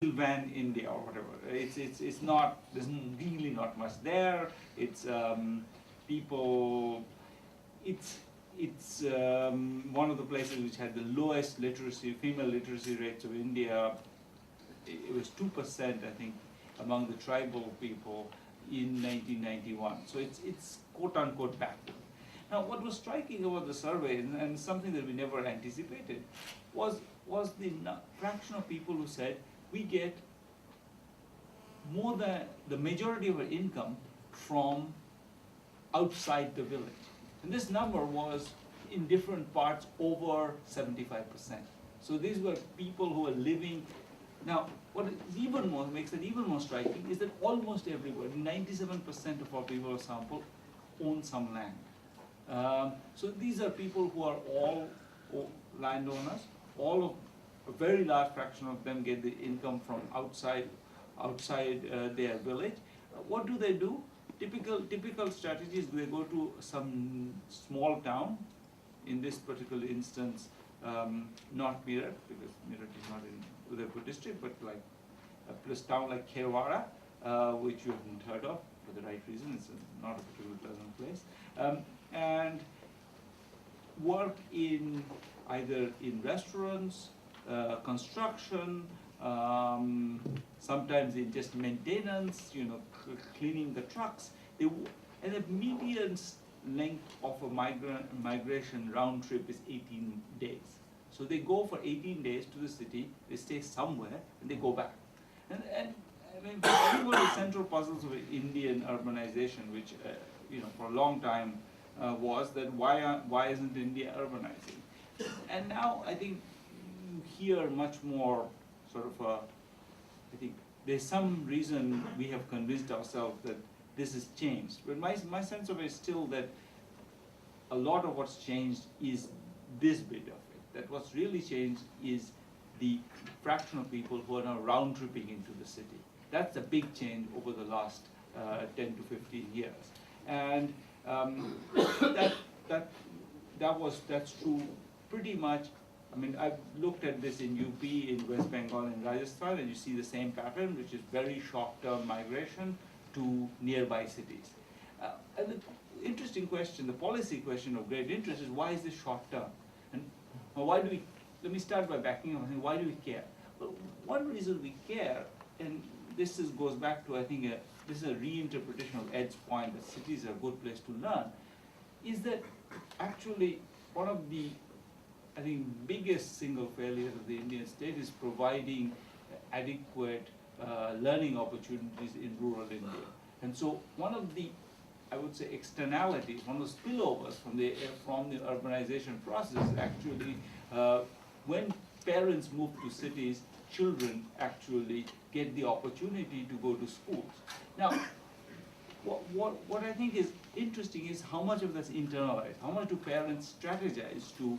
van India or whatever. It's not, there's really not much there. It's people. It's one of the places which had the lowest female literacy rates of India. It was 2%, I think, among the tribal people in 1991. So it's quote unquote backward. Now, what was striking about the survey, and something that we never anticipated, was the fraction of people who said we get more than the majority of our income from outside the village. And this number was in different parts over 75%. So these were people who were living. Now, what is even more, makes it even more striking is that almost everybody, 97% of our people sample, own some land. So these are people who are all landowners. A very large fraction of them get the income from outside their village. What do? Typical strategies. They go to some small town. In this particular instance, not Meerut, because Meerut is not in Udaipur district, but like a town like Kherwara, which you haven't heard of for the right reason. It's not a particularly pleasant place, and work in either in restaurants, construction, sometimes in just maintenance, cleaning the trucks. And the median length of a migration round trip is 18 days. So they go for 18 days to the city, they stay somewhere, and they go back. And I mean, one of the central puzzles of Indian urbanization, which for a long time was that why isn't India urbanizing? And now I think you hear much more sort of I think there's some reason we have convinced ourselves that this has changed. But my sense of it is still that a lot of what's changed is this bit of it. That what's really changed is the fraction of people who are now round tripping into the city. That's a big change over the last 10 to 15 years. And that's true pretty much. I mean, I've looked at this in UP, in West Bengal, and Rajasthan, and you see the same pattern, which is very short-term migration to nearby cities. And the interesting question, the policy question of great interest is, why is this short-term? And let me start by backing up and saying, why do we care? Well, one reason we care, and this goes back to, I think, this is a reinterpretation of Ed's point that cities are a good place to learn, is that actually one of the, I think, biggest single failures of the Indian state is providing adequate learning opportunities in rural India. And so one of the, I would say, externalities, one of the spillovers from the urbanization process is actually when parents move to cities, children actually get the opportunity to go to schools. Now, what I think is interesting is how much of that's internalized. How much do parents strategize to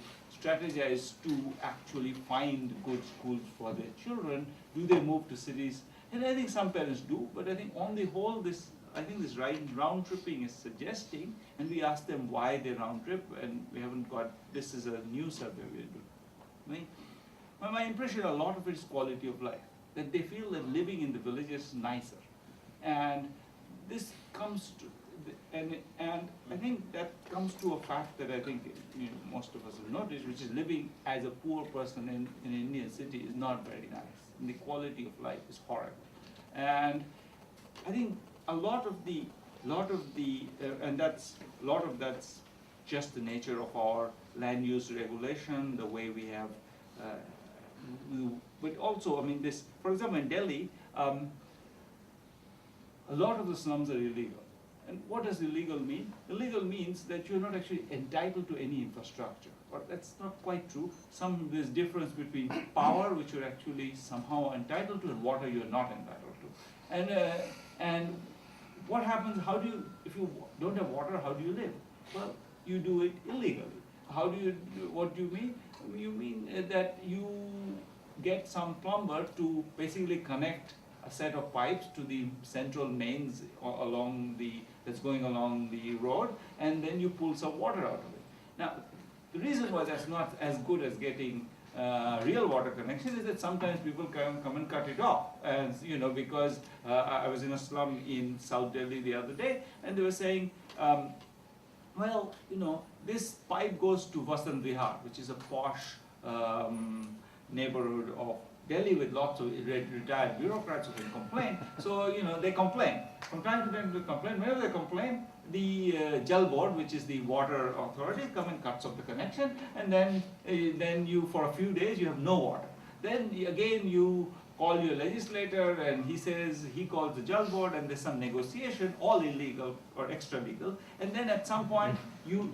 actually find good schools for their children? Do they move to cities? And I think some parents do, but I think on the whole, this round tripping is suggesting, and we ask them why they round trip, and we haven't got, this is a new survey we're doing. My impression, a lot of it is quality of life, that they feel that living in the village is nicer. And this comes to, and I think that comes to a fact that I think most of us have noticed, which is living as a poor person in an Indian city is not very nice. And the quality of life is horrible. And I think a lot of that's just the nature of our land use regulation, the way we have, but also, I mean, this, for example, in Delhi, a lot of the slums are illegal. And what does illegal mean? Illegal means that you're not actually entitled to any infrastructure. But that's not quite true. There's difference between power, which you're actually somehow entitled to, and water you're not entitled to. And what happens, if you don't have water, how do you live? Well, you do it illegally. What do you mean? You mean that you get some plumber to basically connect a set of pipes to the central mains that's going along the road, and then you pull some water out of it. Now, the reason why that's not as good as getting real water connection is that sometimes people come and cut it off, and because I was in a slum in South Delhi the other day, and they were saying, well, this pipe goes to Vasant Vihar, which is a posh neighborhood of Delhi with lots of retired bureaucrats who can complain. So, they complain. From time to time they complain. Whenever they complain, the Jal board, which is the water authority, come and cuts off the connection, and then you, for a few days, you have no water. Then again you call your legislator, and he calls the Jal board, and there's some negotiation, all illegal or extra legal, and then at some point you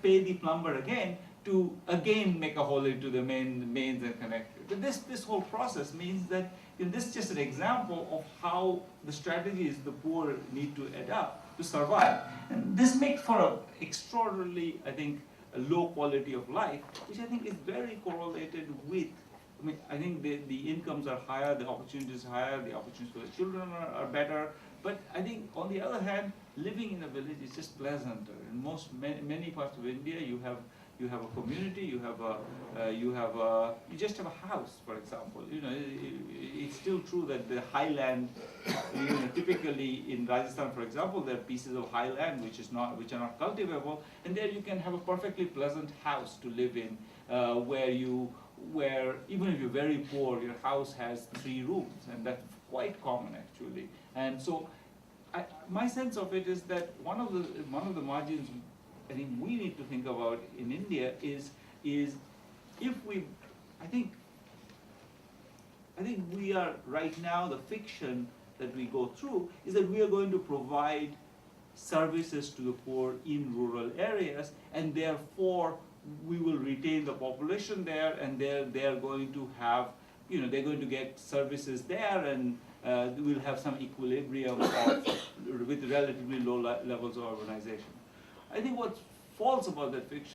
pay the plumber again to again make a hole into the mains and connect it. But this whole process means that this is just an example of how the strategies the poor need to adapt to survive. And this makes for an extraordinarily, I think, a low quality of life, which I think is very correlated with, I think the incomes are higher, the opportunities are higher, the opportunities for the children are better. But I think on the other hand, living in a village is just pleasanter. In many parts of India, you have a community, you just have a house, for example. It's still true that the highland, typically in Rajasthan, for example, there are pieces of highland which are not cultivable, and there you can have a perfectly pleasant house to live in, where even if you're very poor, your house has 3 rooms, and that's quite common actually. And so, my sense of it is that one of the margins I think we need to think about in India is if I think we are right now, the fiction that we go through is that we are going to provide services to the poor in rural areas, and therefore we will retain the population there, and they're going to have, they're going to get services there, and we'll have some equilibrium with relatively low levels of urbanization. I think what's false about that fiction